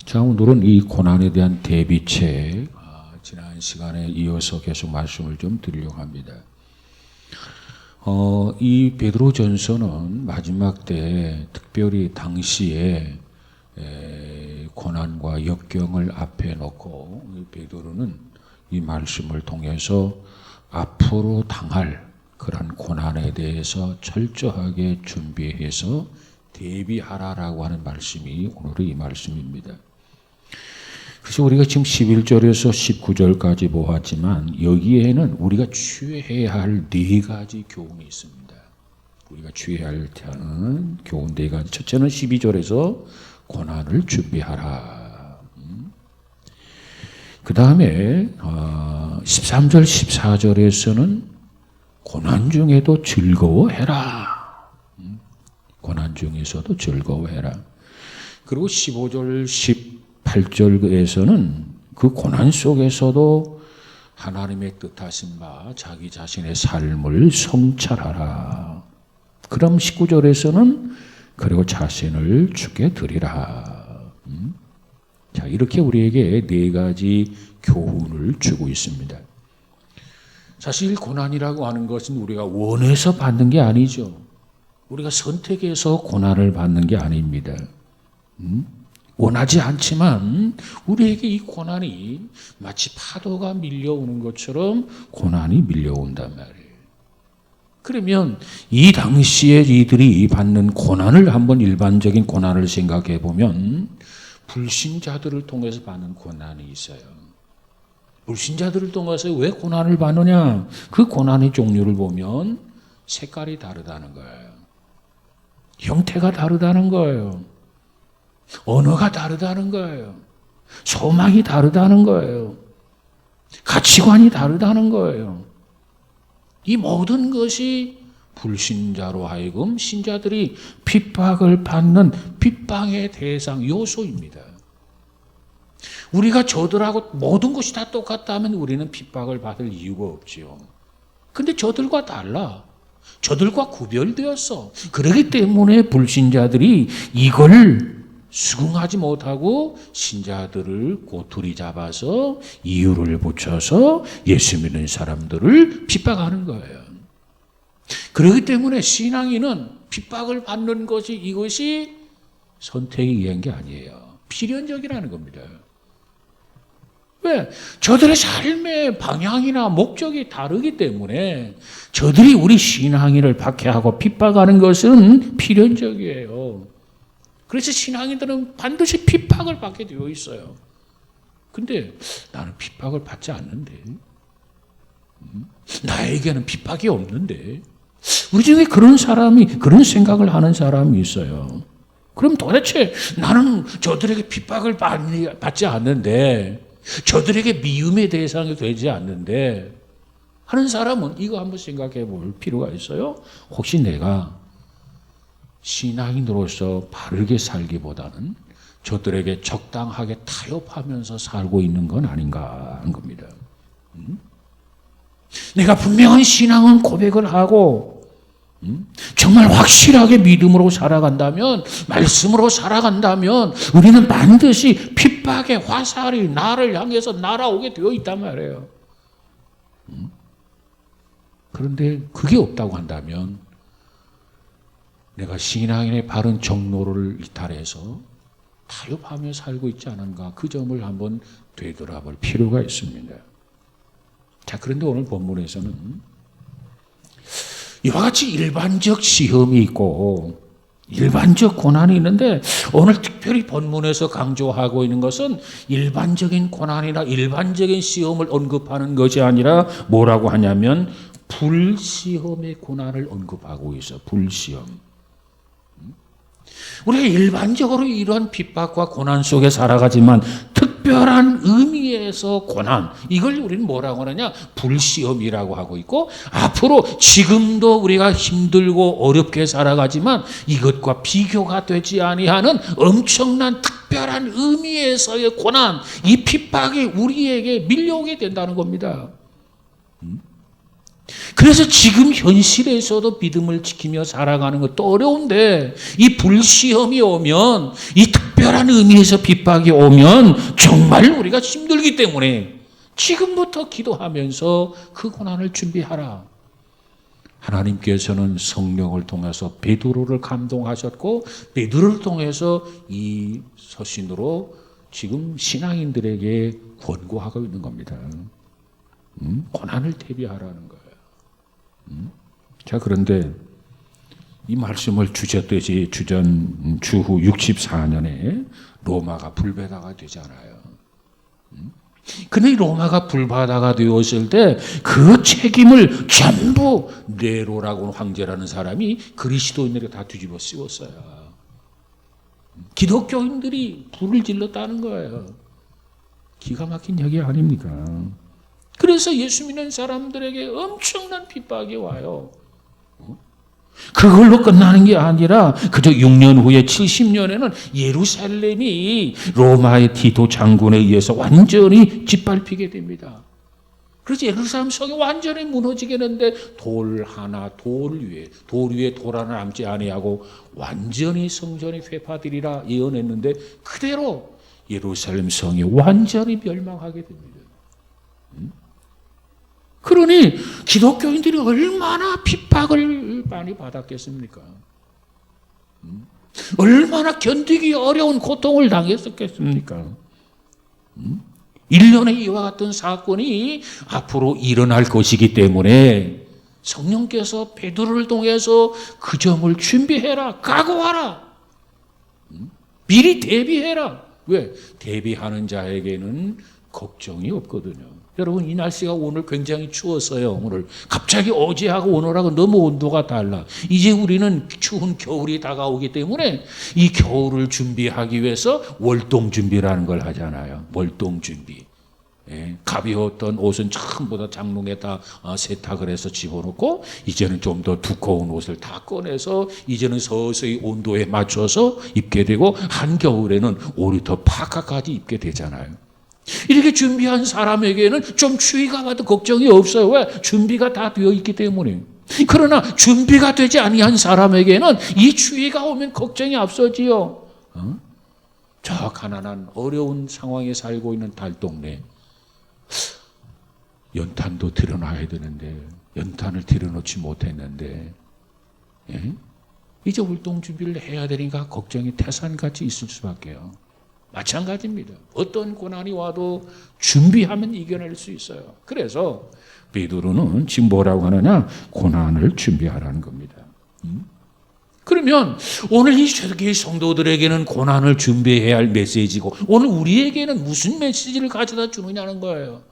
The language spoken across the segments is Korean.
자, 오늘은 이 고난에 대한 대비책, 지난 시간에 이어서 계속 말씀을 좀 드리려고 합니다. 이 베드로전서는 마지막 때 특별히 당시에 고난과 역경을 앞에 놓고 베드로는 이 말씀을 통해서 앞으로 당할 그런 고난에 대해서 철저하게 준비해서 대비하라라고 하는 말씀이 오늘의 이 말씀입니다. 그래서 우리가 지금 11절에서 19절까지 보았지만 여기에는 우리가 취해야 할 네 가지 교훈이 있습니다. 우리가 취해야 할 교훈 네 가지. 첫째는 12절에서 고난을 준비하라. 그 다음에 13절, 14절에서는 고난 중에도 즐거워해라. 고난 중에서도 즐거워해라. 그리고 15절, 18절에서는 그 고난 속에서도 하나님의 뜻하신 바 자기 자신의 삶을 성찰하라. 그럼 19절에서는 그리고 자신을 주께 드리라. 자, 이렇게 우리에게 네 가지 교훈을 주고 있습니다. 사실 고난이라고 하는 것은 우리가 원해서 받는 게 아니죠. 우리가 선택해서 고난을 받는 게 아닙니다. 원하지 않지만 우리에게 이 고난이 마치 파도가 밀려오는 것처럼 고난이 밀려온단 말이에요. 그러면 이 당시에 이들이 받는 고난을 한번 일반적인 고난을 생각해 보면 불신자들을 통해서 받는 고난이 있어요. 불신자들을 통해서 왜 고난을 받느냐? 그 고난의 종류를 보면 색깔이 다르다는 거예요. 형태가 다르다는 거예요. 언어가 다르다는 거예요. 소망이 다르다는 거예요. 가치관이 다르다는 거예요. 이 모든 것이 불신자로 하여금 신자들이 핍박을 받는 핍박의 대상 요소입니다. 우리가 저들하고 모든 것이 다 똑같다면 우리는 핍박을 받을 이유가 없지요. 근데 저들과 달라. 저들과 구별되었어. 그렇기 때문에 불신자들이 이걸 수긍하지 못하고 신자들을 꼬투리 잡아서 이유를 붙여서 예수 믿는 사람들을 핍박하는 거예요. 그렇기 때문에 신앙인은 핍박을 받는 것이 이것이 선택에 의한 게 아니에요. 필연적이라는 겁니다. 왜? 저들의 삶의 방향이나 목적이 다르기 때문에 저들이 우리 신앙인을 박해하고 핍박하는 것은 필연적이에요. 그래서 신앙인들은 반드시 핍박을 받게 되어 있어요. 근데 나는 핍박을 받지 않는데. 나에게는 핍박이 없는데. 우리 중에 그런 사람이, 그런 생각을 하는 사람이 있어요. 그럼 도대체 나는 저들에게 핍박을 받지 않는데, 저들에게 미움의 대상이 되지 않는데 하는 사람은 이거 한번 생각해 볼 필요가 있어요. 혹시 내가 신앙인으로서 바르게 살기보다는 저들에게 적당하게 타협하면서 살고 있는 건 아닌가 하는 겁니다. 내가 분명한 신앙은 고백을 하고 정말 확실하게 믿음으로 살아간다면, 말씀으로 살아간다면 우리는 반드시 핍박의 화살이 나를 향해서 날아오게 되어 있단 말이에요. 그런데 그게 없다고 한다면 내가 신앙인의 바른 정로를 이탈해서 타협하며 살고 있지 않은가, 그 점을 한번 되돌아볼 필요가 있습니다. 자, 그런데 오늘 본문에서는 이와 같이 일반적 시험이 있고 일반적 고난이 있는데 오늘 특별히 본문에서 강조하고 있는 것은 일반적인 고난이나 일반적인 시험을 언급하는 것이 아니라 뭐라고 하냐면 불시험의 고난을 언급하고 있어. 불시험. 우리가 일반적으로 이런 핍박과 고난 속에 살아가지만 특별한 의미에서 고난, 이걸 우리는 뭐라고 하느냐? 불시험이라고 하고 있고, 앞으로 지금도 우리가 힘들고 어렵게 살아가지만 이것과 비교가 되지 아니하는 엄청난 특별한 의미에서의 고난, 이 핍박이 우리에게 밀려오게 된다는 겁니다. 그래서 지금 현실에서도 믿음을 지키며 살아가는 것도 어려운데 이 불시험이 오면, 이 특별한 의미에서 핍박이 오면 정말 우리가 힘들기 때문에 지금부터 기도하면서 그 고난을 준비하라. 하나님께서는 성령을 통해서 베드로를 감동하셨고 베드로를 통해서 이 서신으로 지금 신앙인들에게 권고하고 있는 겁니다. 고난을 대비하라는 거예요. 자, 그런데 이 말씀을 주셨듯이 주후 64년에 로마가 불바다가 되잖아요. 근데 로마가 불바다가 되었을 때 그 책임을 전부 네로라고 황제라는 사람이 그리스도인들에게 다 뒤집어 씌웠어요. 기독교인들이 불을 질렀다는 거예요. 기가 막힌 얘기 아닙니까? 그래서 예수 믿는 사람들에게 엄청난 핍박이 와요. 그걸로 끝나는 게 아니라 그저 6년 후에 70년에는 예루살렘이 로마의 티토 장군에 의해서 완전히 짓밟히게 됩니다. 그래서 예루살렘 성이 완전히 무너지겠는데 돌 위에 돌 하나 남지 아니하고 완전히 성전이 회파되리라 예언했는데 그대로 예루살렘 성이 완전히 멸망하게 됩니다. 그러니 기독교인들이 얼마나 핍박을 많이 받았겠습니까? 얼마나 견디기 어려운 고통을 당했었겠습니까? 1년에 이와 같은 사건이 앞으로 일어날 것이기 때문에 성령께서 베드로를 통해서 그 점을 준비해라, 각오하라, 미리 대비해라. 왜? 대비하는 자에게는 걱정이 없거든요. 여러분, 이 날씨가 오늘 굉장히 추웠어요. 오늘 갑자기 어제하고 오늘하고 너무 온도가 달라. 이제 우리는 추운 겨울이 다가오기 때문에 이 겨울을 준비하기 위해서 월동 준비라는 걸 하잖아요. 월동 준비. 예, 가벼웠던 옷은 전부 다 장롱에다 세탁을 해서 집어넣고 이제는 좀 더 두꺼운 옷을 다 꺼내서 이제는 서서히 온도에 맞춰서 입게 되고 한겨울에는 오히려 파카까지 입게 되잖아요. 이렇게 준비한 사람에게는 좀 추위가 와도 걱정이 없어요. 왜? 준비가 다 되어 있기 때문에. 그러나 준비가 되지 아니한 사람에게는 이 추위가 오면 걱정이 앞서지요. 저 가난한 어려운 상황에 살고 있는 달동네, 연탄도 들여놔야 되는데 연탄을 들여놓지 못했는데, 예? 이제 활동 준비를 해야 되니까 걱정이 태산같이 있을 수밖에요. 마찬가지입니다. 어떤 고난이 와도 준비하면 이겨낼 수 있어요. 그래서 베드로는 지금 뭐라고 하느냐? 고난을 준비하라는 겁니다. 그러면 오늘 이 세계 성도들에게는 고난을 준비해야 할 메시지고 오늘 우리에게는 무슨 메시지를 가져다 주느냐는 거예요.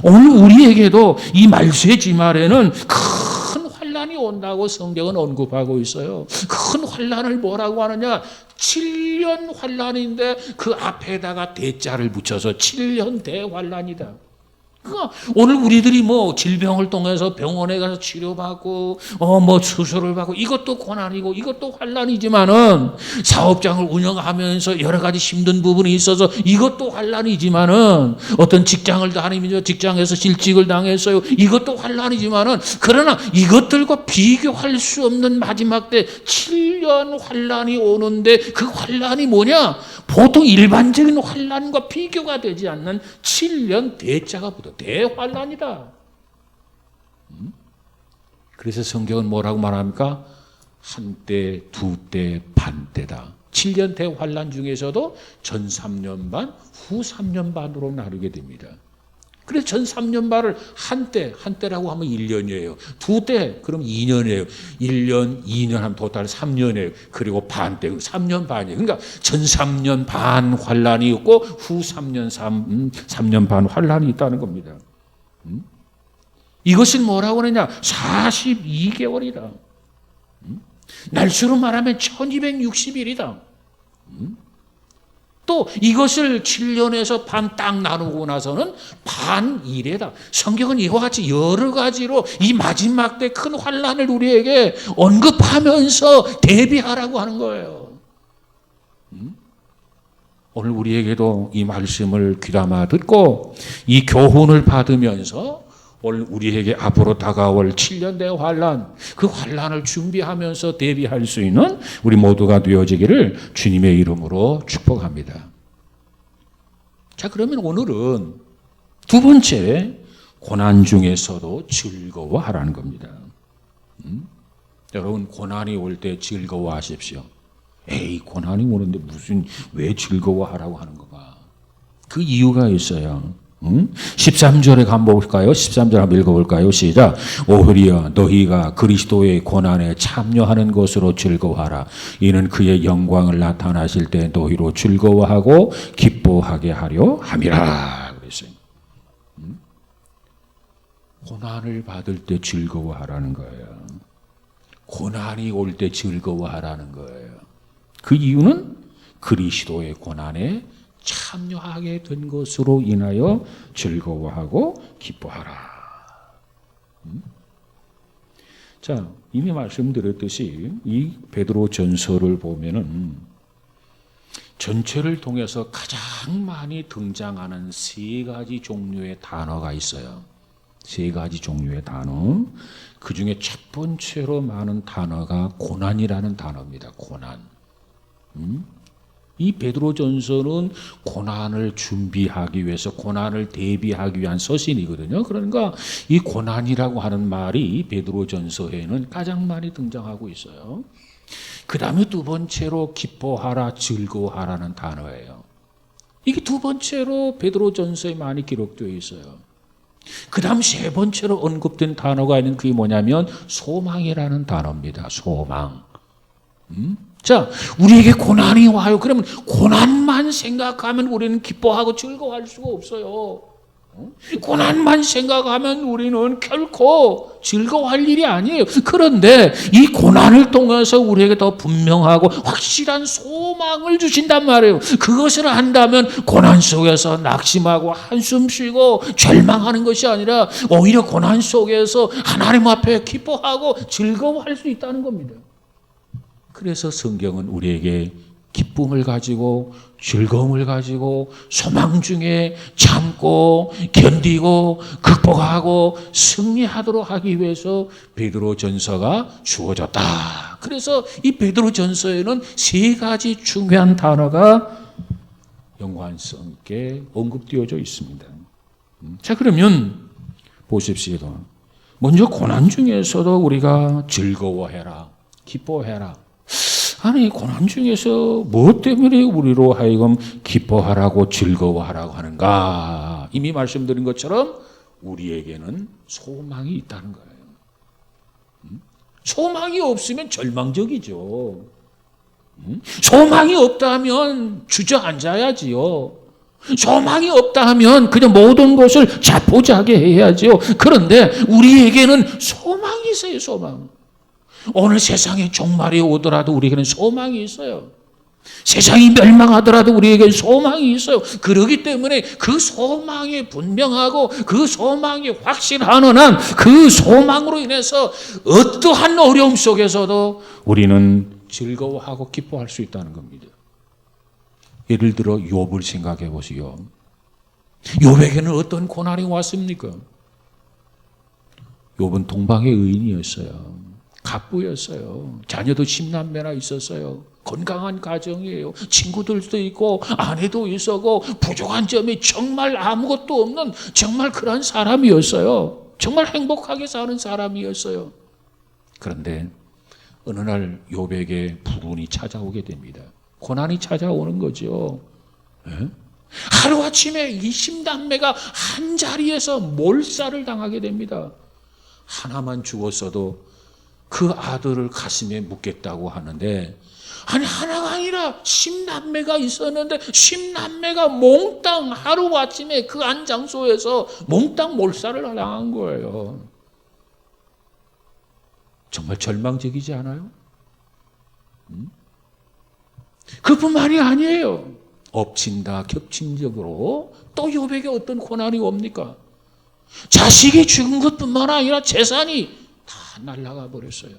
오늘 우리에게도 이 말세의 지말에는 큰 환난이 온다고 성경은 언급하고 있어요. 큰 환난을 뭐라고 하느냐? 7년 환난인데 그 앞에다가 대자를 붙여서 7년 대환난이다. 그러니까 오늘 우리들이 뭐 질병을 통해서 병원에 가서 치료받고 뭐 수술을 받고 이것도 고난이고 이것도 환난이지만은 사업장을 운영하면서 여러 가지 힘든 부분이 있어서 이것도 환난이지만은 어떤 직장을 다니면서 직장에서 실직을 당했어요. 이것도 환난이지만은 그러나 이것들과 비교할 수 없는 마지막 때 7년 환난이 오는데 그 환난이 뭐냐? 보통 일반적인 환난과 비교가 되지 않는 7년 대자가 붙어 대환난이다. 그래서 성경은 뭐라고 말합니까? 한때, 두때, 반때다. 7년 대환난 중에서도 전 3년 반, 후 3년 반으로 나누게 됩니다. 그래서 전 3년 반을 한때라고 하면 1년이에요. 두때, 그럼 2년이에요. 1년, 2년 하면 토탈 3년이에요. 그리고 반때, 3년 반이에요. 그러니까 전 3년 반 환란이 있고 후 3년 반 환란이 있다는 겁니다. 이것은 뭐라고 하느냐? 42개월이다. 날수로 말하면 1260일이다. 또 이것을 7년에서 반 딱 나누고 나서는 반일에다. 성경은 이와 같이 여러 가지로 이 마지막 때 큰 환난을 우리에게 언급하면서 대비하라고 하는 거예요. 오늘 우리에게도 이 말씀을 귀담아 듣고 이 교훈을 받으면서 오늘 우리에게 앞으로 다가올 7년대 환란, 그 환란을 준비하면서 대비할 수 있는 우리 모두가 되어지기를 주님의 이름으로 축복합니다. 자, 그러면 오늘은 두 번째, 고난 중에서도 즐거워하라는 겁니다. 여러분, 고난이 올 때 즐거워하십시오. 에이, 고난이 오는데 왜 즐거워하라고 하는 건가? 그 이유가 있어요. 13절에 한번 볼까요? 13절 한번 읽어볼까요? 시작. 오히려 너희가 그리스도의 고난에 참여하는 것으로 즐거워하라. 이는 그의 영광을 나타나실 때 너희로 즐거워하고 기뻐하게 하려 함이라. 그랬어요. 고난을 받을 때 즐거워하라는 거예요. 고난이 올 때 즐거워하라는 거예요. 그 이유는 그리스도의 고난에 참여하게 된 것으로 인하여 즐거워하고 기뻐하라. 자, 이미 말씀드렸듯이 이 베드로 전서를 보면은 전체를 통해서 가장 많이 등장하는 세 가지 종류의 단어가 있어요. 세 가지 종류의 단어. 그 중에 첫 번째로 많은 단어가 고난이라는 단어입니다. 고난. 이 베드로전서는 고난을 준비하기 위해서, 고난을 대비하기 위한 서신이거든요. 그러니까 이 고난이라고 하는 말이 베드로전서에는 가장 많이 등장하고 있어요. 그 다음에 두 번째로 기뻐하라, 즐거워하라는 단어예요. 이게 두 번째로 베드로전서에 많이 기록되어 있어요. 그 다음 세 번째로 언급된 단어가 있는 그게 뭐냐면 소망이라는 단어입니다. 소망. 자, 우리에게 고난이 와요. 그러면 고난만 생각하면 우리는 기뻐하고 즐거워할 수가 없어요. 고난만 생각하면 우리는 결코 즐거워할 일이 아니에요. 그런데 이 고난을 통해서 우리에게 더 분명하고 확실한 소망을 주신단 말이에요. 그것을 한다면 고난 속에서 낙심하고 한숨 쉬고 절망하는 것이 아니라 오히려 고난 속에서 하나님 앞에 기뻐하고 즐거워할 수 있다는 겁니다. 그래서 성경은 우리에게 기쁨을 가지고 즐거움을 가지고 소망 중에 참고 견디고 극복하고 승리하도록 하기 위해서 베드로전서가 주어졌다. 그래서 이 베드로전서에는 세 가지 중요한 단어가 연관성 있게 언급되어져 있습니다. 자, 그러면 보십시오. 먼저 고난 중에서도 우리가 즐거워해라, 기뻐해라. 아니, 고난 중에서 무엇 때문에 우리로 하여금 기뻐하라고 즐거워하라고 하는가? 이미 말씀드린 것처럼 우리에게는 소망이 있다는 거예요. 소망이 없으면 절망적이죠. 소망이 없다면 주저앉아야지요. 소망이 없다면 그냥 모든 것을 자포자기 해야죠. 그런데 우리에게는 소망이 있어요, 소망. 오늘 세상에 종말이 오더라도 우리에게는 소망이 있어요. 세상이 멸망하더라도 우리에게는 소망이 있어요. 그렇기 때문에 그 소망이 분명하고 그 소망이 확실한 한 그 소망으로 인해서 어떠한 어려움 속에서도 우리는 즐거워하고 기뻐할 수 있다는 겁니다. 예를 들어 욥을 생각해 보시오. 욥에게는 어떤 고난이 왔습니까? 욥은 동방의 의인이었어요. 갑부였어요. 자녀도 10남매나 있었어요. 건강한 가정이에요. 친구들도 있고 아내도 있었고 부족한 점이 정말 아무것도 없는 정말 그런 사람이었어요. 정말 행복하게 사는 사람이었어요. 그런데 어느 날 욥에게 불운이 찾아오게 됩니다. 고난이 찾아오는 거죠. 네? 하루아침에 이 10남매가 한 자리에서 몰살을 당하게 됩니다. 하나만 죽었어도 그 아들을 가슴에 묻겠다고 하는데, 아니 하나가 아니라 10남매가 있었는데 10남매가 몽땅 하루아침에 그 한 장소에서 몽땅 몰살을 당한 거예요. 정말 절망적이지 않아요? 그뿐만이 아니에요. 엎친다 겹친적으로 또 욥에게 어떤 고난이 옵니까? 자식이 죽은 것뿐만 아니라 재산이 다 날아가 버렸어요.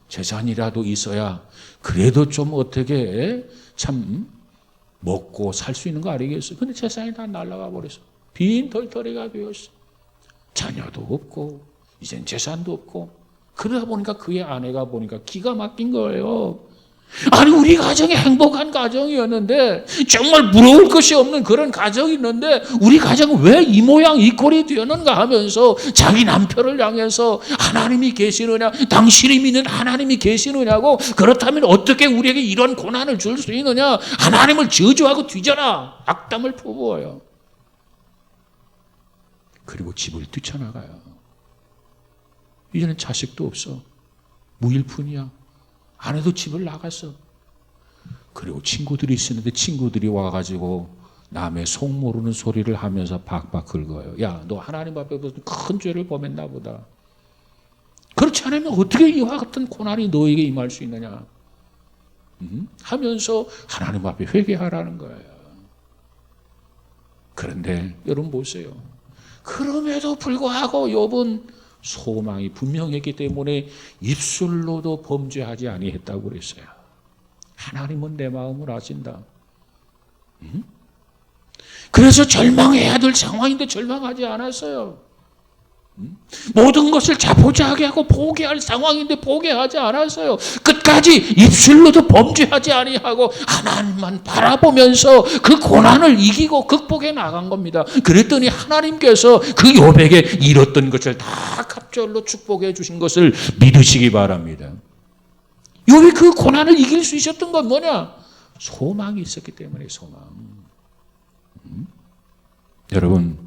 재산이라도 있어야 그래도 좀 어떻게 참 먹고 살 수 있는 거 아니겠어요? 근데 재산이 다 날아가 버렸어요. 빈 털터리가 되었어. 자녀도 없고 이젠 재산도 없고 그러다 보니까 그의 아내가 보니까 기가 막힌 거예요. 아니 우리 가정이 행복한 가정이었는데 정말 부러울 것이 없는 그런 가정이 있는데 우리 가정은 왜 이 모양 이 꼴이 되었는가 하면서 자기 남편을 향해서 하나님이 계시느냐, 당신이 믿는 하나님이 계시느냐고, 그렇다면 어떻게 우리에게 이런 고난을 줄 수 있느냐, 하나님을 저주하고 뒤져라 악담을 퍼부어요. 그리고 집을 뛰쳐나가요. 이제는 자식도 없어. 무일푼이야. 아내도 집을 나갔어. 그리고 친구들이 있었는데 친구들이 와가지고 남의 속 모르는 소리를 하면서 박박 긁어요. 야, 너 하나님 앞에 무슨 큰 죄를 범했나 보다. 그렇지 않으면 어떻게 이와 같은 고난이 너에게 임할 수 있느냐 하면서 하나님 앞에 회개하라는 거예요. 그런데 여러분 보세요. 그럼에도 불구하고 욥은 소망이 분명했기 때문에 입술로도 범죄하지 아니했다고 그랬어요. 하나님은 내 마음을 아신다. 그래서 절망해야 될 상황인데 절망하지 않았어요. 모든 것을 자포자기하게 하고 포기할 상황인데 포기하지 않았어요. 끝까지 입술로도 범죄하지 아니하고 하나님만 바라보면서 그 고난을 이기고 극복해 나간 겁니다. 그랬더니 하나님께서 그 욥에게 잃었던 것을 다 갑절로 축복해 주신 것을 믿으시기 바랍니다. 욥이 그 고난을 이길 수 있었던 건 뭐냐? 소망이 있었기 때문에. 소망. 여러분,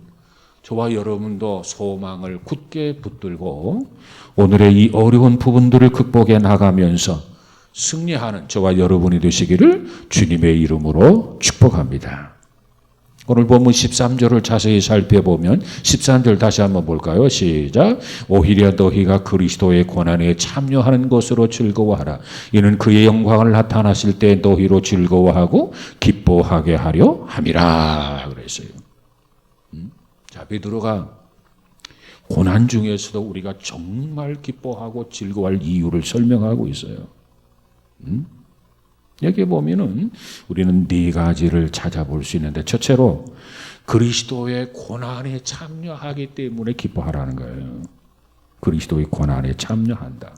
저와 여러분도 소망을 굳게 붙들고 오늘의 이 어려운 부분들을 극복해 나가면서 승리하는 저와 여러분이 되시기를 주님의 이름으로 축복합니다. 오늘 본문 13절을 자세히 살펴보면 13절 다시 한번 볼까요? 시작. 오히려 너희가 그리스도의 고난에 참여하는 것으로 즐거워하라. 이는 그의 영광을 나타나실 때 너희로 즐거워하고 기뻐하게 하려 함이라 그랬어요. 자, 베드로가 고난 중에서도 우리가 정말 기뻐하고 즐거워할 이유를 설명하고 있어요. 여기 보면은 우리는 네 가지를 찾아볼 수 있는데, 첫째로 그리스도의 고난에 참여하기 때문에 기뻐하라는 거예요. 그리스도의 고난에 참여한다.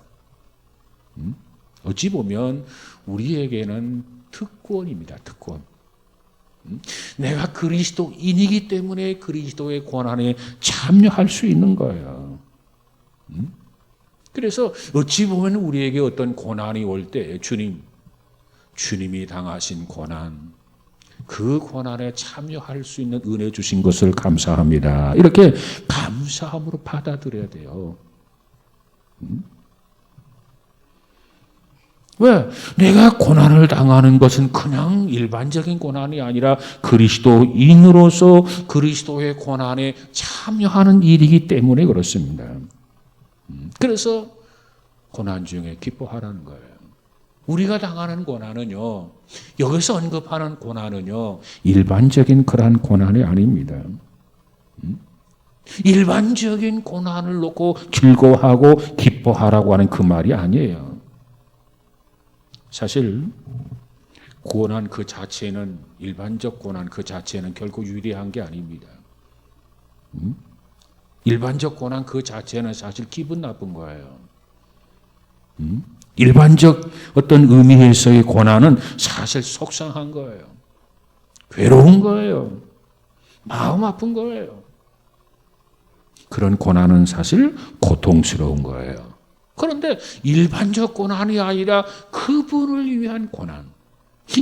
어찌 보면 우리에게는 특권입니다. 특권. 내가 그리스도인이기 때문에 그리스도의 고난에 참여할 수 있는 거예요. 그래서 어찌 보면 우리에게 어떤 고난이 올 때 주님이 당하신 고난, 그 고난에 참여할 수 있는 은혜 주신 것을 감사합니다. 이렇게 감사함으로 받아들여야 돼요. 왜? 내가 고난을 당하는 것은 그냥 일반적인 고난이 아니라 그리스도인으로서 그리스도의 고난에 참여하는 일이기 때문에 그렇습니다. 그래서 고난 중에 기뻐하라는 거예요. 우리가 당하는 고난은요, 여기서 언급하는 고난은요, 일반적인 그러한 고난이 아닙니다. 일반적인 고난을 놓고 즐거워하고 기뻐하라고 하는 그 말이 아니에요. 사실 고난 그 자체는, 일반적 고난 그 자체는 결코 유리한 게 아닙니다. 일반적 고난 그 자체는 사실 기분 나쁜 거예요. 일반적 어떤 의미에서의 고난은 사실 속상한 거예요. 괴로운 거예요. 마음 아픈 거예요. 그런 고난은 사실 고통스러운 거예요. 그런데 일반적 고난이 아니라 그분을 위한 고난.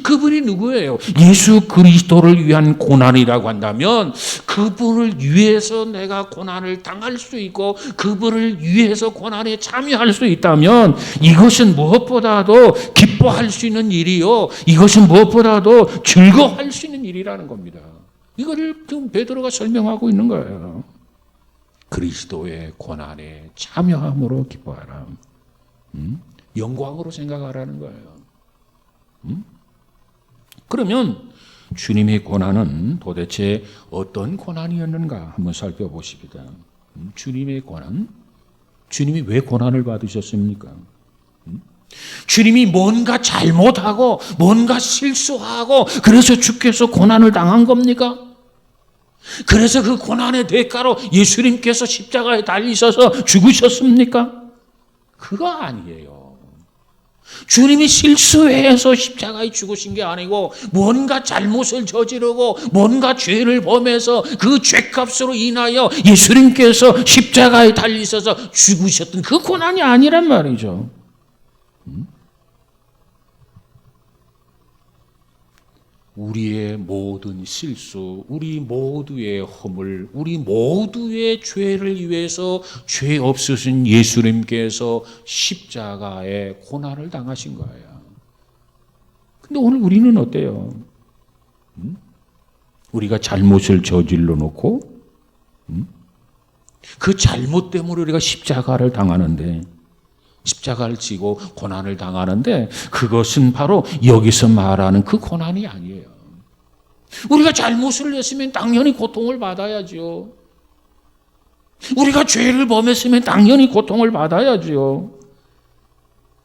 그분이 누구예요? 예수 그리스도를 위한 고난이라고 한다면 그분을 위해서 내가 고난을 당할 수 있고 그분을 위해서 고난에 참여할 수 있다면 이것은 무엇보다도 기뻐할 수 있는 일이요, 이것은 무엇보다도 즐거워할 수 있는 일이라는 겁니다. 이거를 지금 베드로가 설명하고 있는 거예요. 그리스도의 고난에 참여함으로 기뻐하라. 영광으로 생각하라는 거예요. 그러면 주님의 고난은 도대체 어떤 고난이었는가 한번 살펴보십니다. 주님의 고난, 주님이 왜 고난을 받으셨습니까? 주님이 뭔가 잘못하고 뭔가 실수하고 그래서 주께서 고난을 당한 겁니까? 그래서 그 고난의 대가로 예수님께서 십자가에 달리셔서 죽으셨습니까? 그거 아니에요. 주님이 실수해서 십자가에 죽으신 게 아니고 뭔가 잘못을 저지르고 뭔가 죄를 범해서 그 죄값으로 인하여 예수님께서 십자가에 달리셔서 죽으셨던 그 고난이 아니란 말이죠. 우리의 모든 실수, 우리 모두의 허물, 우리 모두의 죄를 위해서 죄 없으신 예수님께서 십자가에 고난을 당하신 거예요. 근데 오늘 우리는 어때요? 우리가 잘못을 저질러 놓고 그 잘못 때문에 우리가 십자가를 당하는데, 십자가를 지고 고난을 당하는데, 그것은 바로 여기서 말하는 그 고난이 아니에요. 우리가 잘못을 했으면 당연히 고통을 받아야죠. 우리가 죄를 범했으면 당연히 고통을 받아야죠.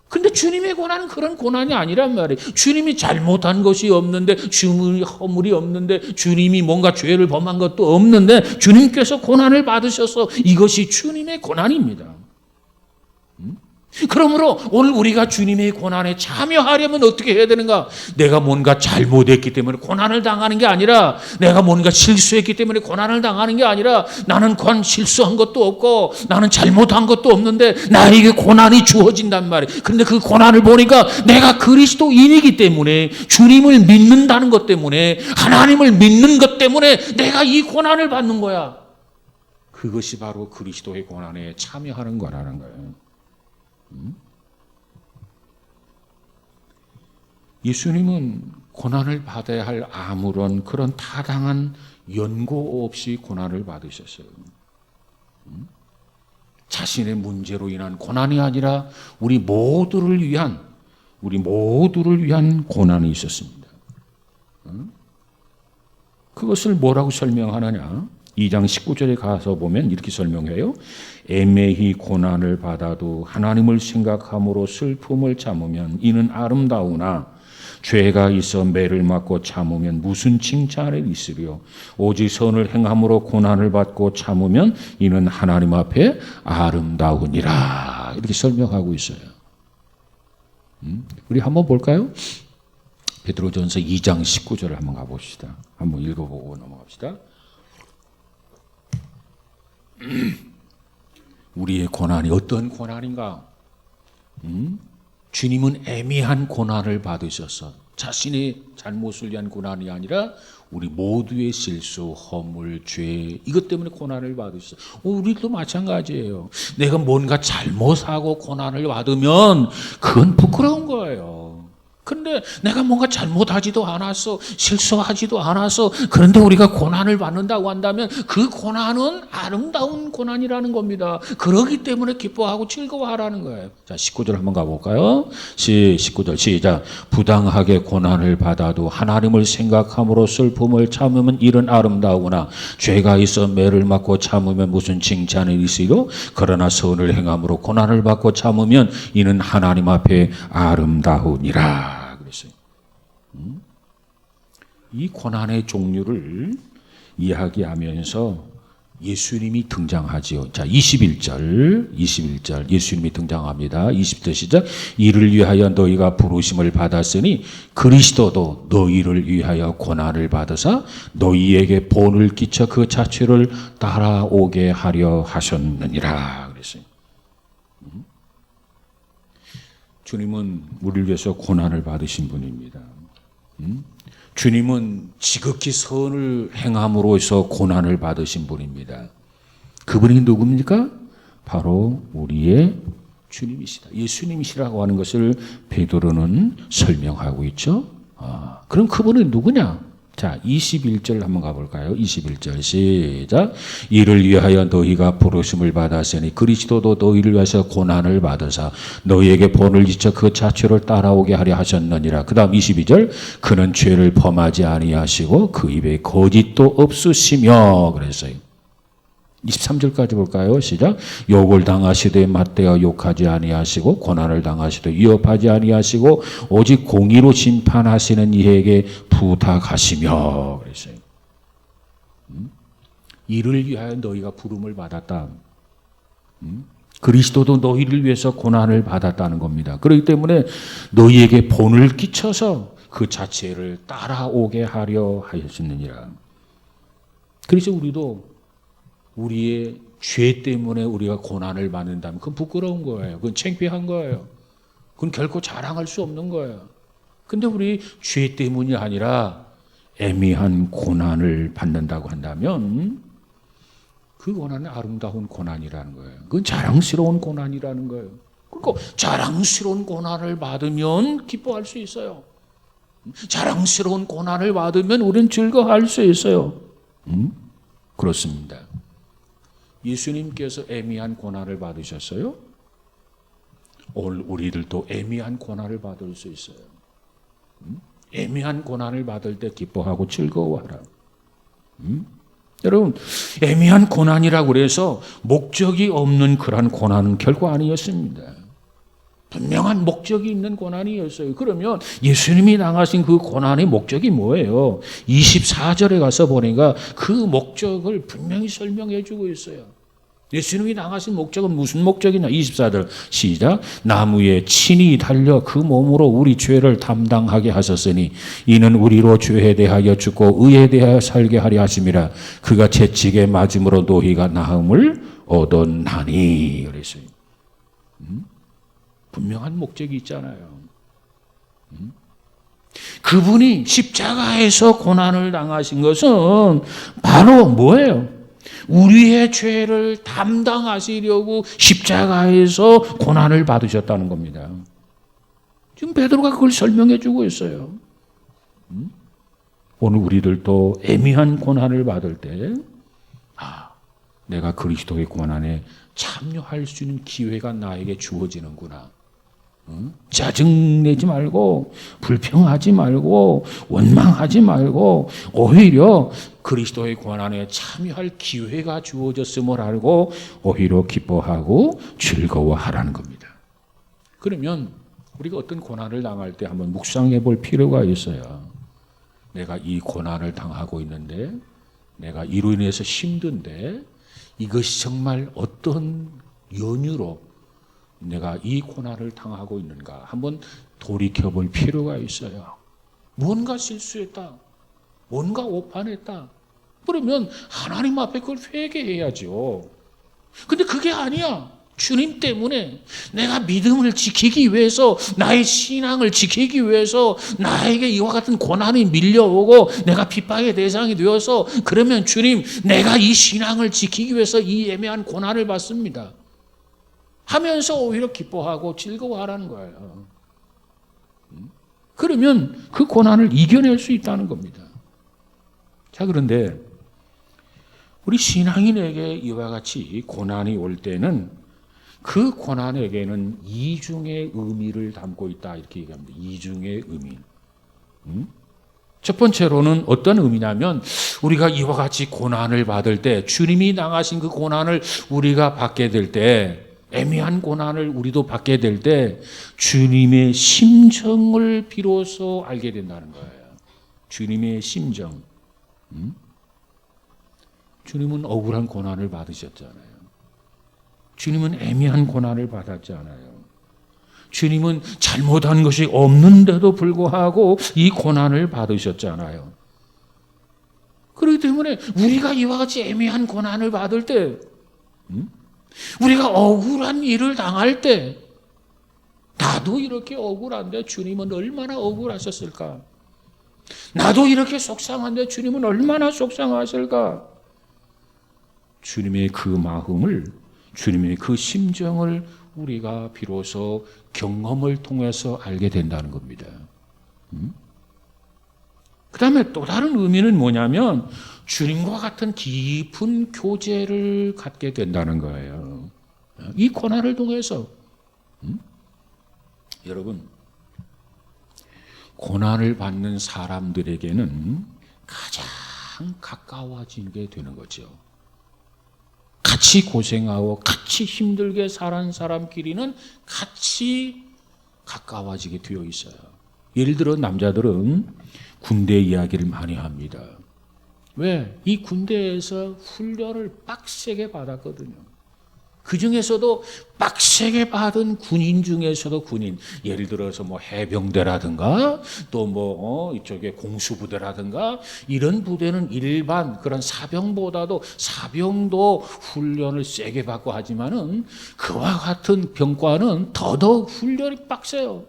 근데 주님의 고난은 그런 고난이 아니란 말이에요. 주님이 잘못한 것이 없는데, 주님이 허물이 없는데, 주님이 뭔가 죄를 범한 것도 없는데 주님께서 고난을 받으셔서 이것이 주님의 고난입니다. 그러므로 오늘 우리가 주님의 고난에 참여하려면 어떻게 해야 되는가? 내가 뭔가 잘못했기 때문에 고난을 당하는 게 아니라, 내가 뭔가 실수했기 때문에 고난을 당하는 게 아니라, 나는 실수한 것도 없고 나는 잘못한 것도 없는데 나에게 고난이 주어진단 말이에요. 그런데 그 고난을 보니까 내가 그리스도인이기 때문에, 주님을 믿는다는 것 때문에, 하나님을 믿는 것 때문에 내가 이 고난을 받는 거야. 그것이 바로 그리스도의 고난에 참여하는 거라는 거예요. 예수님은 고난을 받아야 할 아무런 그런 타당한 연고 없이 고난을 받으셨어요. 자신의 문제로 인한 고난이 아니라 우리 모두를 위한 고난이 있었습니다. 그것을 뭐라고 설명하느냐? 2장 19절에 가서 보면 이렇게 설명해요. 애매히 고난을 받아도 하나님을 생각함으로 슬픔을 참으면 이는 아름다우나, 죄가 있어 매를 맞고 참으면 무슨 칭찬이 있으리요. 오직 선을 행함으로 고난을 받고 참으면 이는 하나님 앞에 아름다우니라. 이렇게 설명하고 있어요. 우리 한번 볼까요? 베드로전서 2장 19절을 한번 가봅시다. 한번 읽어보고 넘어갑시다. 우리의 고난이 어떤 고난인가? 주님은 애매한 고난을 받으셔서 자신의 잘못을 위한 고난이 아니라 우리 모두의 실수, 허물, 죄, 이것 때문에 고난을 받으셨어요. 우리도 마찬가지예요. 내가 뭔가 잘못하고 고난을 받으면 그건 부끄러운 거예요. 그런데 내가 뭔가 잘못하지도 않았어, 실수하지도 않았어, 그런데 우리가 고난을 받는다고 한다면 그 고난은 아름다운 고난이라는 겁니다. 그러기 때문에 기뻐하고 즐거워하라는 거예요. 자, 19절 한번 가볼까요? 19절 시작. 부당하게 고난을 받아도 하나님을 생각함으로 슬픔을 참으면 이는 아름다우나, 죄가 있어 매를 맞고 참으면 무슨 칭찬이 있으리요. 그러나 선을 행함으로 고난을 받고 참으면 이는 하나님 앞에 아름다우니라. 이 고난의 종류를 이야기하면서 예수님이 등장하지요. 자, 21절 예수님이 등장합니다. 20절 시작. 이를 위하여 너희가 부르심을 받았으니 그리스도도 너희를 위하여 고난을 받으사 너희에게 본을 끼쳐 그 자취를 따라오게 하려 하셨느니라. 그랬어요. 주님은 우리를 위해서 고난을 받으신 분입니다. 주님은 지극히 선을 행함으로써 고난을 받으신 분입니다. 그분이 누굽니까? 바로 우리의 주님이시다. 예수님이시라고 하는 것을 베드로는 설명하고 있죠. 그럼 그분은 누구냐? 자, 21절 한번 가볼까요? 21절 시작. 이를 위하여 너희가 부르심을 받았으니 그리스도도 너희를 위해서 고난을 받으사 너희에게 본을 지쳐 그 자취를 따라오게 하려 하셨느니라. 그 다음 22절. 그는 죄를 범하지 아니하시고 그 입에 거짓도 없으시며 그랬어요. 23절까지 볼까요? 시작. 욕을 당하시되 맞대어 욕하지 아니하시고 고난을 당하시되 위협하지 아니하시고 오직 공의로 심판하시는 이에게 부탁하시며 그랬어요. 이를 위하여 너희가 부름을 받았다. 그리스도도 너희를 위해서 고난을 받았다는 겁니다. 그렇기 때문에 너희에게 본을 끼쳐서 그 자체를 따라오게 하려 하였느니라. 그래서 우리도 우리의 죄 때문에 우리가 고난을 받는다면 그건 부끄러운 거예요. 그건 창피한 거예요. 그건 결코 자랑할 수 없는 거예요. 근데 우리 죄 때문이 아니라 애매한 고난을 받는다고 한다면 그 고난은 아름다운 고난이라는 거예요. 그건 자랑스러운 고난이라는 거예요. 그러니까 자랑스러운 고난을 받으면 기뻐할 수 있어요. 자랑스러운 고난을 받으면 우리는 즐거워할 수 있어요. 그렇습니다. 예수님께서 애매한 고난을 받으셨어요. 오늘 우리들도 애매한 고난을 받을 수 있어요. 애매한 고난을 받을 때 기뻐하고 즐거워하라. 여러분, 애매한 고난이라고 그래서 목적이 없는 그러한 고난은 결코 아니었습니다. 분명한 목적이 있는 고난이었어요. 그러면 예수님이 당하신 그 고난의 목적이 뭐예요? 24절에 가서 보니까 그 목적을 분명히 설명해 주고 있어요. 예수님이 당하신 목적은 무슨 목적이냐? 24절 시작. 나무에 친히 달려 그 몸으로 우리 죄를 담당하게 하셨으니 이는 우리로 죄에 대하여 죽고 의에 대하여 살게 하려 하심이라. 그가 채찍에 맞음으로 너희가 나음을 얻었나니. 그랬어요. 분명한 목적이 있잖아요. 그분이 십자가에서 고난을 당하신 것은 바로 뭐예요? 우리의 죄를 담당하시려고 십자가에서 고난을 받으셨다는 겁니다. 지금 베드로가 그걸 설명해 주고 있어요. 오늘 우리들도 애매한 고난을 받을 때 내가 그리스도의 고난에 참여할 수 있는 기회가 나에게 주어지는구나. 짜증내지 말고 불평하지 말고 원망하지 말고 오히려 그리스도의 고난에 참여할 기회가 주어졌음을 알고 오히려 기뻐하고 즐거워하라는 겁니다. 그러면 우리가 어떤 고난을 당할 때 한번 묵상해 볼 필요가 있어요. 내가 이 고난을 당하고 있는데 내가 이로 인해서 힘든데 이것이 정말 어떤 연유로 내가 이 고난을 당하고 있는가 한번 돌이켜볼 필요가 있어요. 뭔가 실수했다. 뭔가 오판했다. 그러면 하나님 앞에 그걸 회개해야죠. 근데 그게 아니야. 주님 때문에 내가 믿음을 지키기 위해서 나의 신앙을 지키기 위해서 나에게 이와 같은 고난이 밀려오고 내가 핍박의 대상이 되어서 그러면 주님 내가 이 신앙을 지키기 위해서 이 애매한 고난을 받습니다. 하면서 오히려 기뻐하고 즐거워하라는 거예요. 그러면 그 고난을 이겨낼 수 있다는 겁니다. 자, 그런데 우리 신앙인에게 이와 같이 고난이 올 때는 그 고난에게는 이중의 의미를 담고 있다 이렇게 얘기합니다. 이중의 의미. 첫 번째로는 어떤 의미냐면 우리가 이와 같이 고난을 받을 때 주님이 당하신 그 고난을 우리가 받게 될 때 애매한 고난을 우리도 받게 될 때 주님의 심정을 비로소 알게 된다는 거예요. 주님의 심정. 주님은 억울한 고난을 받으셨잖아요. 주님은 애매한 고난을 받았잖아요. 주님은 잘못한 것이 없는데도 불구하고 이 고난을 받으셨잖아요. 그렇기 때문에 우리가 이와 같이 애매한 고난을 받을 때 우리가 억울한 일을 당할 때 나도 이렇게 억울한데 주님은 얼마나 억울하셨을까? 나도 이렇게 속상한데 주님은 얼마나 속상하실까? 주님의 그 마음을, 주님의 그 심정을 우리가 비로소 경험을 통해서 알게 된다는 겁니다. 그 다음에 또 다른 의미는 뭐냐면 주님과 같은 깊은 교제를 갖게 된다는 거예요. 이 고난을 통해서 여러분 고난을 받는 사람들에게는 가장 가까워지게 되는 거죠. 같이 고생하고 같이 힘들게 살은 사람끼리는 같이 가까워지게 되어 있어요. 예를 들어 남자들은 군대 이야기를 많이 합니다. 왜? 이 군대에서 훈련을 빡세게 받았거든요. 그 중에서도 빡세게 받은 군인 중에서도 군인, 예를 들어서 뭐 해병대라든가 또 뭐 이쪽에 공수부대라든가 이런 부대는 일반 그런 사병보다도 사병도 훈련을 세게 받고 하지만은 그와 같은 병과는 더더욱 훈련이 빡세요.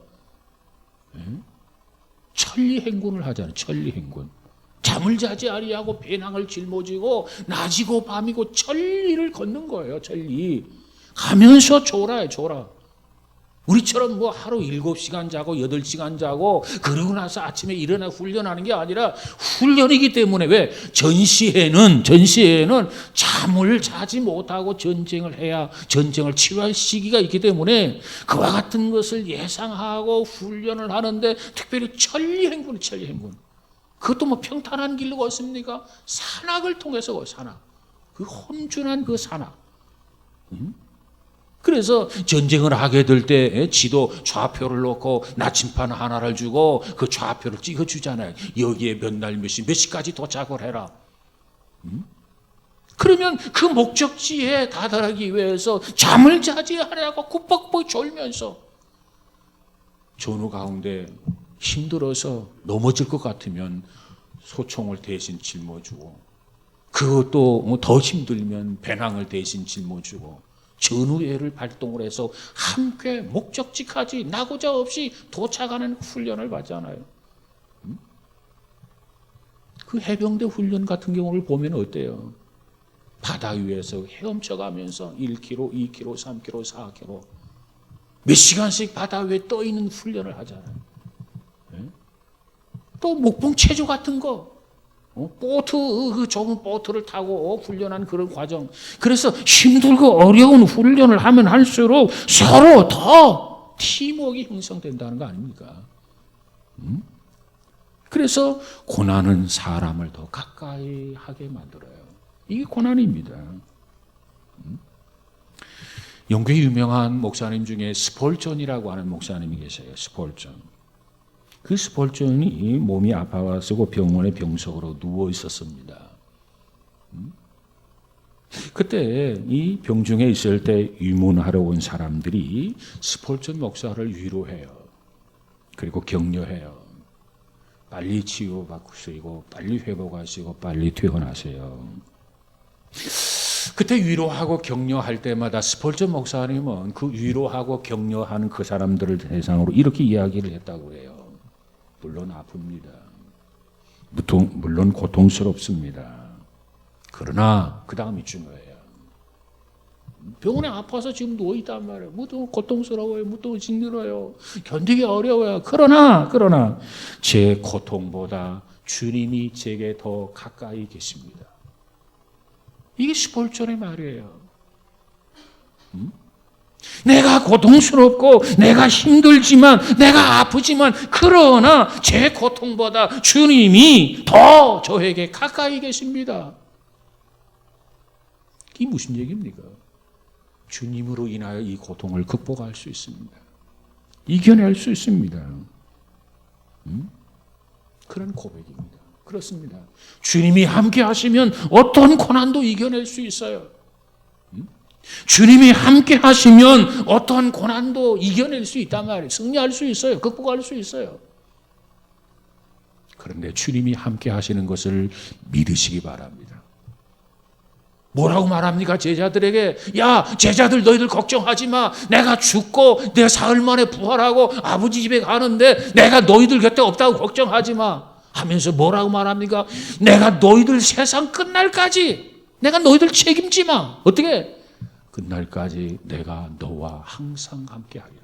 천리행군을 하잖아요. 천리행군. 잠을 자지 아니하고 배낭을 짊어지고 낮이고 밤이고 천리를 걷는 거예요. 천리. 가면서 졸아요. 졸아. 우리처럼 뭐 하루 7시간 자고 8시간 자고 그러고 나서 아침에 일어나 훈련하는 게 아니라 훈련이기 때문에 왜? 전시회는 잠을 자지 못하고 전쟁을 해야 전쟁을 치료할 시기가 있기 때문에 그와 같은 것을 예상하고 훈련을 하는데 특별히 천리행군. 그것도 뭐 평탄한 길로 걷습니까? 산악을 통해서 걷어요. 산악. 그 험준한 그 산악. 그래서 전쟁을 하게 될 때 지도 좌표를 놓고 나침반 하나를 주고 그 좌표를 찍어주잖아요. 여기에 몇 날 몇 시까지 도착을 해라. 그러면 그 목적지에 다다르기 위해서 잠을 자지 않으라고 꾸벅꾸벅 졸면서 전후 가운데 힘들어서 넘어질 것 같으면 소총을 대신 짊어주고 그것도 더 힘들면 배낭을 대신 짊어주고 전후회를 발동을 해서 함께 목적지까지 나고자 없이 도착하는 훈련을 받잖아요. 그 해병대 훈련 같은 경우를 보면 어때요? 바다 위에서 헤엄쳐가면서 1km, 2km, 3km, 4km 몇 시간씩 바다 위에 떠 있는 훈련을 하잖아요. 또 목봉 체조 같은 거, 보트, 그 좁은 보트를 타고 훈련한 그런 과정. 그래서 힘들고 어려운 훈련을 하면 할수록 서로 더 팀워크가 형성된다는 거 아닙니까? 그래서 고난은 사람을 더 가까이 하게 만들어요. 이게 고난입니다. 영국의 유명한 목사님 중에 스폴전이라고 하는 목사님이 계세요. 스폴전. 그 스폴전이 몸이 아파가지고 병원에 병석으로 누워 있었습니다. 그때 이 병중에 있을 때 유문하러 온 사람들이 스폴전 목사를 위로해요. 그리고 격려해요. 빨리 치유받으시고 빨리 회복하시고 빨리 퇴원하세요. 그때 위로하고 격려할 때마다 스폴전 목사님은 그 위로하고 격려하는 그 사람들을 대상으로 이렇게 이야기를 했다고 해요. 물론 아픕니다. 물론 고통스럽습니다. 그러나 그 다음이 중요해요. 병원에 아파서 지금 누워있단 말이에요. 무도 고통스러워요. 무도 징그러요. 견디기 어려워요. 그러나 제 고통보다 주님이 제게 더 가까이 계십니다. 이게 스폴전의 말이에요. 내가 고통스럽고 내가 힘들지만 내가 아프지만 그러나 제 고통보다 주님이 더 저에게 가까이 계십니다. 이게 무슨 얘기입니까? 주님으로 인하여 이 고통을 극복할 수 있습니다. 이겨낼 수 있습니다. 그런 고백입니다. 그렇습니다. 주님이 함께 하시면 어떤 고난도 이겨낼 수 있어요. 주님이 함께 하시면 어떤 고난도 이겨낼 수 있단 말이에요. 승리할 수 있어요. 극복할 수 있어요. 그런데 주님이 함께 하시는 것을 믿으시기 바랍니다. 뭐라고 말합니까? 제자들에게 야 제자들 너희들 걱정하지 마. 내가 죽고 내가 사흘 만에 부활하고 아버지 집에 가는데 내가 너희들 곁에 없다고 걱정하지 마 하면서 뭐라고 말합니까? 내가 너희들 세상 끝날까지 내가 너희들 책임지 마. 어떻게? 끝날까지 내가 너와 항상 함께하리라.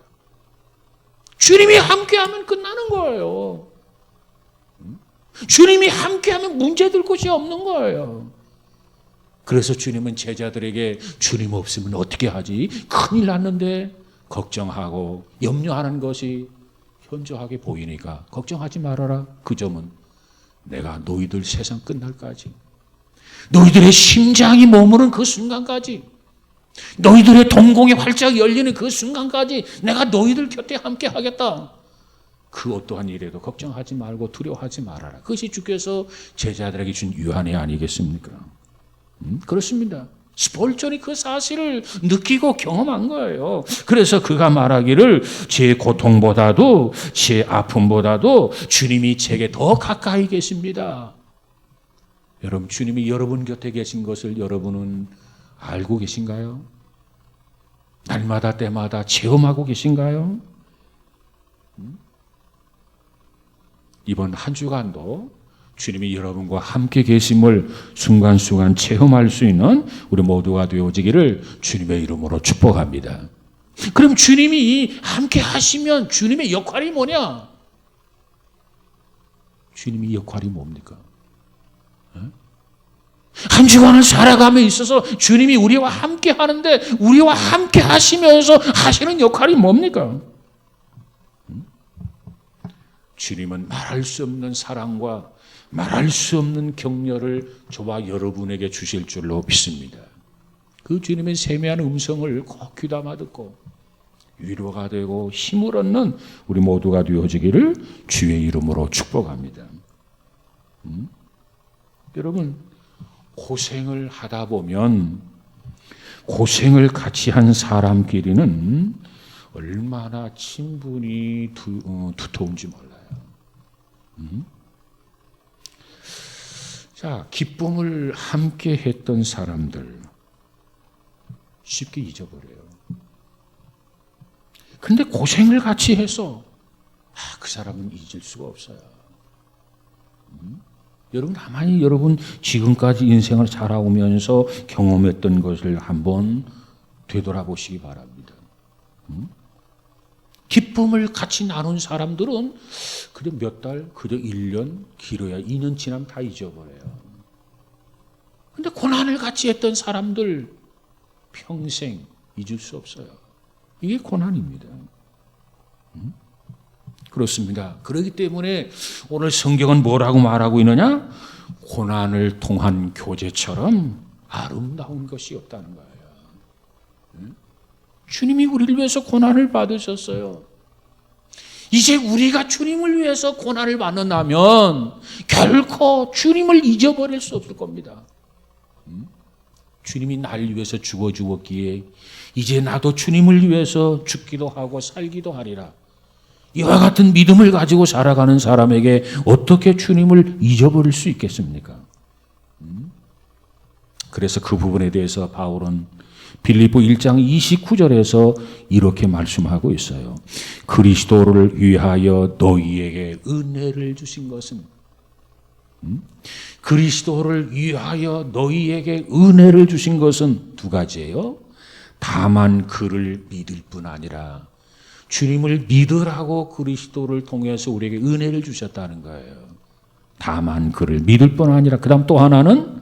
주님이 함께하면 끝나는 거예요. 주님이 함께하면 문제될 곳이 없는 거예요. 그래서 주님은 제자들에게 주님 없으면 어떻게 하지? 큰일 났는데 걱정하고 염려하는 것이 현저하게 보이니까 걱정하지 말아라. 그 점은 내가 너희들 세상 끝날까지 너희들의 심장이 머무는 그 순간까지 너희들의 동공이 활짝 열리는 그 순간까지 내가 너희들 곁에 함께 하겠다. 그 어떠한 일에도 걱정하지 말고 두려워하지 말아라. 그것이 주께서 제자들에게 준 유한이 아니겠습니까? 그렇습니다. 스폴전이 그 사실을 느끼고 경험한 거예요. 그래서 그가 말하기를 제 고통보다도 제 아픔보다도 주님이 제게 더 가까이 계십니다. 여러분, 주님이 여러분 곁에 계신 것을 여러분은 알고 계신가요? 날마다 때마다 체험하고 계신가요? 이번 한 주간도 주님이 여러분과 함께 계심을 순간순간 체험할 수 있는 우리 모두가 되어지기를 주님의 이름으로 축복합니다. 그럼 주님이 함께 하시면 주님의 역할이 뭐냐? 주님의 역할이 뭡니까? 한 주간을 살아감에 있어서 주님이 우리와 함께 하는데 우리와 함께 하시면서 하시는 역할이 뭡니까? 주님은 말할 수 없는 사랑과 말할 수 없는 격려를 저와 여러분에게 주실 줄로 믿습니다. 그 주님의 세미한 음성을 꼭 귀담아 듣고 위로가 되고 힘을 얻는 우리 모두가 되어지기를 주의 이름으로 축복합니다. 여러분, 고생을 하다 보면 고생을 같이 한 사람끼리는 얼마나 친분이 두터운지 몰라요. 자, 기쁨을 함께 했던 사람들 쉽게 잊어버려요. 근데 고생을 같이 해서 그 사람은 잊을 수가 없어요. 여러분, 가만히 여러분 지금까지 인생을 살아오면서 경험했던 것을 한번 되돌아보시기 바랍니다. 기쁨을 같이 나눈 사람들은 그저 몇 달, 그저 1년, 길어야 2년 지나면 다 잊어버려요. 근데 고난을 같이 했던 사람들 평생 잊을 수 없어요. 이게 고난입니다. 그렇습니다. 그렇기 때문에 오늘 성경은 뭐라고 말하고 있느냐? 고난을 통한 교제처럼 아름다운 것이 없다는 거예요. 주님이 우리를 위해서 고난을 받으셨어요. 이제 우리가 주님을 위해서 고난을 받는다면 결코 주님을 잊어버릴 수 없을 겁니다. 주님이 나를 위해서 죽어 주었기에 이제 나도 주님을 위해서 죽기도 하고 살기도 하리라. 이와 같은 믿음을 가지고 살아가는 사람에게 어떻게 주님을 잊어버릴 수 있겠습니까? 그래서 그 부분에 대해서 바울은 빌립보 1장 29절에서 이렇게 말씀하고 있어요. 그리스도를 위하여 너희에게 은혜를 주신 것은 그리스도를 위하여 너희에게 은혜를 주신 것은 두 가지예요. 다만 그를 믿을 뿐 아니라 주님을 믿으라고 그리스도를 통해서 우리에게 은혜를 주셨다는 거예요. 다만 그를 믿을 뿐 아니라 그 다음 또 하나는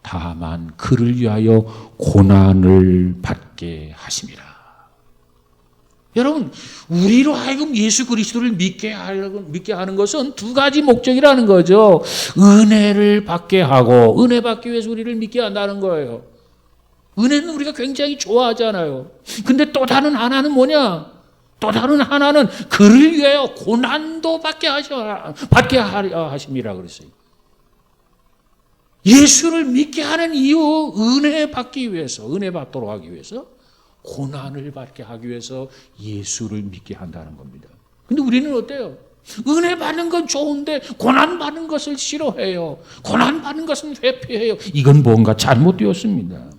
다만 그를 위하여 고난을 받게 하심이라. 여러분, 우리로 하여금 예수 그리스도를 믿게 하는 것은 두 가지 목적이라는 거죠. 은혜를 받게 하고 은혜 받기 위해서 우리를 믿게 한다는 거예요. 은혜는 우리가 굉장히 좋아하잖아요. 근데 또 다른 하나는 뭐냐? 또 다른 하나는 그를 위하여 고난도 받게 하심이라 그랬어요. 예수를 믿게 하는 이유, 은혜 받기 위해서, 은혜 받도록 하기 위해서, 고난을 받게 하기 위해서 예수를 믿게 한다는 겁니다. 근데 우리는 어때요? 은혜 받는 건 좋은데 고난 받는 것을 싫어해요. 고난 받는 것은 회피해요. 이건 뭔가 잘못되었습니다.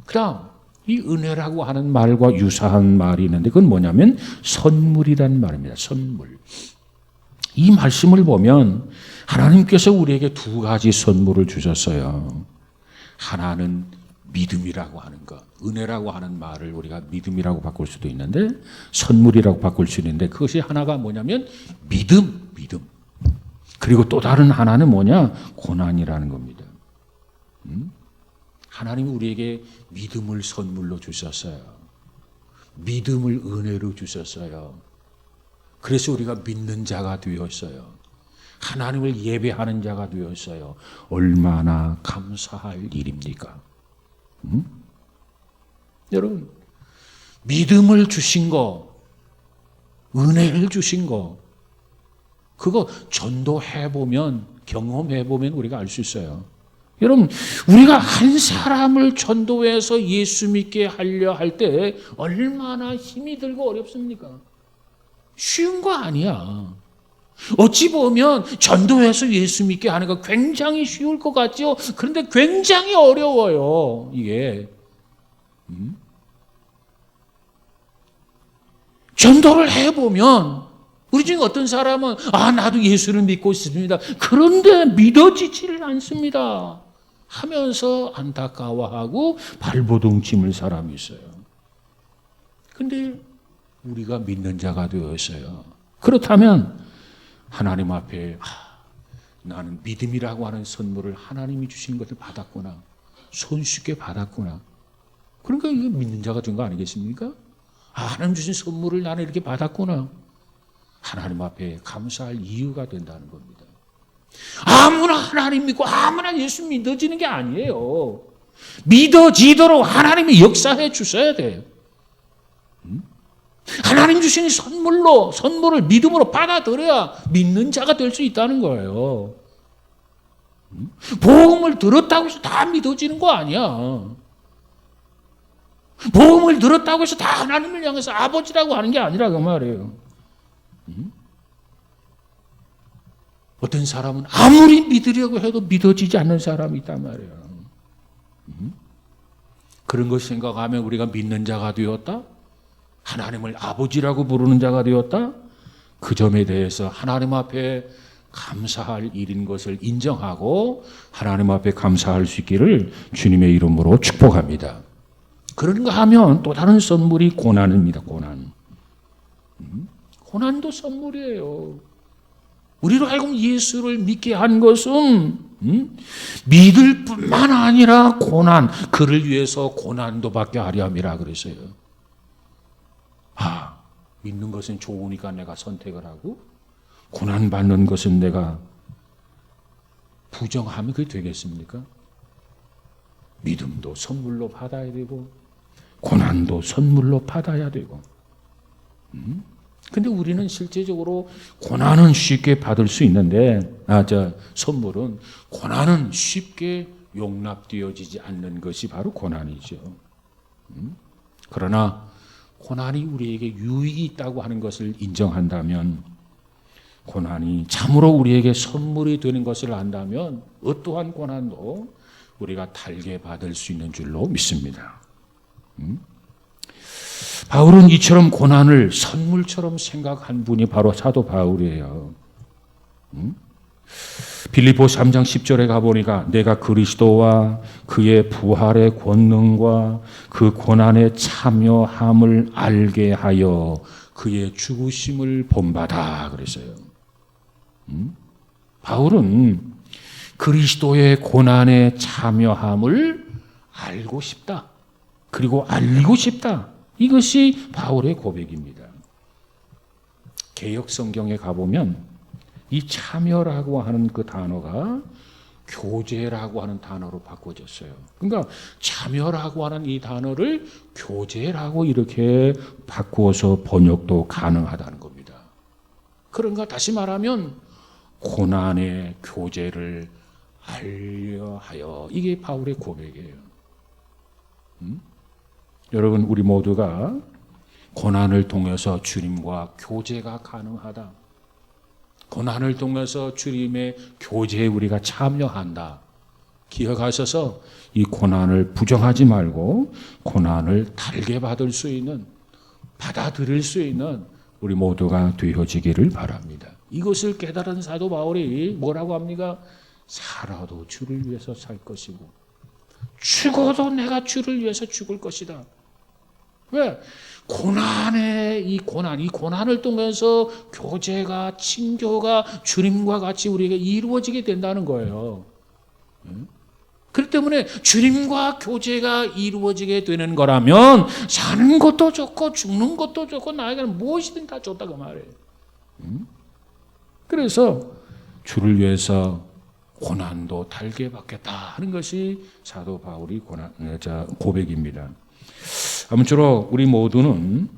그다음 이 은혜라고 하는 말과 유사한 말이 있는데 그건 뭐냐면 선물이란 말입니다. 선물. 이 말씀을 보면 하나님께서 우리에게 두 가지 선물을 주셨어요. 하나는 믿음이라고 하는 것, 은혜라고 하는 말을 우리가 믿음이라고 바꿀 수도 있는데 선물이라고 바꿀 수 있는데 그것이 하나가 뭐냐면 믿음. 그리고 또 다른 하나는 뭐냐? 고난이라는 겁니다. 하나님이 우리에게 믿음을 선물로 주셨어요. 믿음을 은혜로 주셨어요. 그래서 우리가 믿는 자가 되었어요. 하나님을 예배하는 자가 되었어요. 얼마나 감사할 일입니까? 여러분, 믿음을 주신 거, 은혜를 주신 거, 그거 전도해보면, 경험해보면 우리가 알 수 있어요. 여러분, 우리가 한 사람을 전도해서 예수 믿게 하려 할 때 얼마나 힘이 들고 어렵습니까? 쉬운 거 아니야. 어찌 보면 전도해서 예수 믿게 하는 거 굉장히 쉬울 것 같죠? 그런데 굉장히 어려워요, 이게. 전도를 해보면 우리 중에 어떤 사람은 나도 예수를 믿고 있습니다. 그런데 믿어지지를 않습니다. 하면서 안타까워하고 발버둥 치는 사람이 있어요. 근데 우리가 믿는 자가 되었어요. 그렇다면 하나님 앞에 나는 믿음이라고 하는 선물을 하나님이 주신 것을 받았구나. 손쉽게 받았구나. 그러니까 이거 믿는 자가 된 거 아니겠습니까? 하나님 주신 선물을 나는 이렇게 받았구나. 하나님 앞에 감사할 이유가 된다는 겁니다. 아무나 하나님 믿고 아무나 예수 믿어지는 게 아니에요. 믿어지도록 하나님이 역사해 주셔야 돼요. 하나님 주신 선물을 믿음으로 받아들여야 믿는 자가 될 수 있다는 거예요. 복음을 들었다고 해서 다 믿어지는 거 아니야. 복음을 들었다고 해서 다 하나님을 향해서 아버지라고 하는 게 아니라 그 말이에요. 어떤 사람은 아무리 믿으려고 해도 믿어지지 않는 사람이 있단 말이에요. 그런 것 생각하면 우리가 믿는 자가 되었다? 하나님을 아버지라고 부르는 자가 되었다? 그 점에 대해서 하나님 앞에 감사할 일인 것을 인정하고 하나님 앞에 감사할 수 있기를 주님의 이름으로 축복합니다. 그런가 하면 또 다른 선물이 고난입니다. 고난. 고난도 선물이에요. 우리로 하여금 예수를 믿게 한 것은 믿을 뿐만 아니라 고난, 그를 위해서 고난도 받게 하려 함이라 그랬어요. 믿는 것은 좋으니까 내가 선택을 하고 고난 받는 것은 내가 부정하면 그게 되겠습니까? 믿음도 선물로 받아야 되고 고난도 선물로 받아야 되고. 근데 우리는 실제적으로 고난은 쉽게 받을 수 있는데, 선물은 고난은 쉽게 용납되어지지 않는 것이 바로 고난이죠. 그러나 고난이 우리에게 유익이 있다고 하는 것을 인정한다면, 고난이 참으로 우리에게 선물이 되는 것을 안다면 어떠한 고난도 우리가 달게 받을 수 있는 줄로 믿습니다. 바울은 이처럼 고난을 선물처럼 생각한 분이 바로 사도 바울이에요. 빌립보 3장 10절에 가보니까 내가 그리스도와 그의 부활의 권능과 그 고난에 참여함을 알게 하여 그의 죽으심을 본받아 그랬어요. 바울은 그리스도의 고난에 참여함을 알고 싶다. 그리고 알리고 싶다. 이것이 바울의 고백입니다. 개역 성경에 가보면 이 참여라고 하는 그 단어가 교제라고 하는 단어로 바꿔졌어요. 그러니까 참여라고 하는 이 단어를 교제라고 이렇게 바꾸어서 번역도 가능하다는 겁니다. 그런가 다시 말하면 고난의 교제를 알려 하여, 이게 바울의 고백이에요. 여러분, 우리 모두가 고난을 통해서 주님과 교제가 가능하다. 고난을 통해서 주님의 교제에 우리가 참여한다. 기억하셔서 이 고난을 부정하지 말고 고난을 달게 받을 수 있는, 받아들일 수 있는 우리 모두가 되어지기를 바랍니다. 이것을 깨달은 사도 바울이 뭐라고 합니까? 살아도 주를 위해서 살 것이고 죽어도 내가 주를 위해서 죽을 것이다. 왜? 이 고난을 통해서 교제가, 친교가 주님과 같이 우리에게 이루어지게 된다는 거예요. 그렇기 때문에 주님과 교제가 이루어지게 되는 거라면 사는 것도 좋고 죽는 것도 좋고 나에게는 무엇이든 다 좋다 그 말이에요. 그래서 주를 위해서 고난도 달게 받겠다 하는 것이 사도 바울이 고백입니다. 아무쪼록 우리 모두는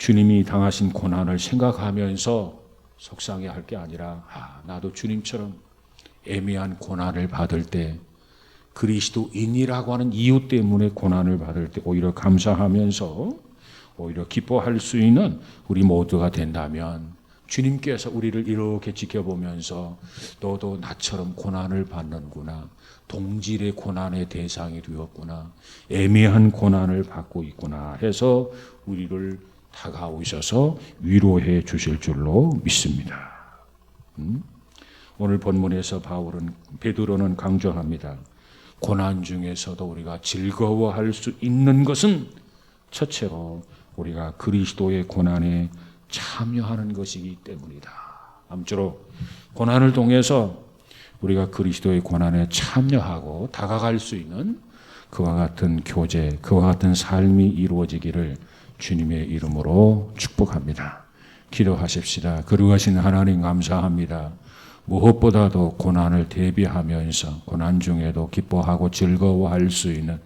주님이 당하신 고난을 생각하면서 속상해할 게 아니라 나도 주님처럼 애매한 고난을 받을 때 그리스도인이라고 하는 이유 때문에 고난을 받을 때 오히려 감사하면서 오히려 기뻐할 수 있는 우리 모두가 된다면 주님께서 우리를 이렇게 지켜보면서 너도 나처럼 고난을 받는구나. 동질의 고난의 대상이 되었구나. 애매한 고난을 받고 있구나 해서 우리를 다가오셔서 위로해 주실 줄로 믿습니다. 오늘 본문에서 베드로는 강조합니다. 고난 중에서도 우리가 즐거워할 수 있는 것은 첫째로 우리가 그리스도의 고난에 참여하는 것이기 때문이다. 아무쪼록 고난을 통해서 우리가 그리스도의 고난에 참여하고 다가갈 수 있는 그와 같은 교제, 그와 같은 삶이 이루어지기를 주님의 이름으로 축복합니다. 기도하십시다. 거룩하신 하나님 감사합니다. 무엇보다도 고난을 대비하면서 고난 중에도 기뻐하고 즐거워할 수 있는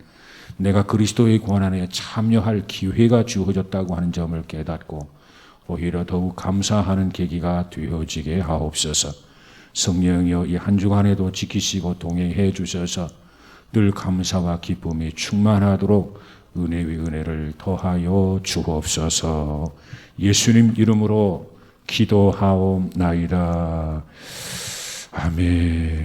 내가 그리스도의 고난에 참여할 기회가 주어졌다고 하는 점을 깨닫고 오히려 더욱 감사하는 계기가 되어지게 하옵소서. 성령이여 이 한 주간에도 지키시고 동행해 주셔서 늘 감사와 기쁨이 충만하도록 은혜 위 은혜를 더하여 주옵소서. 예수님 이름으로 기도하옵나이다. 아멘.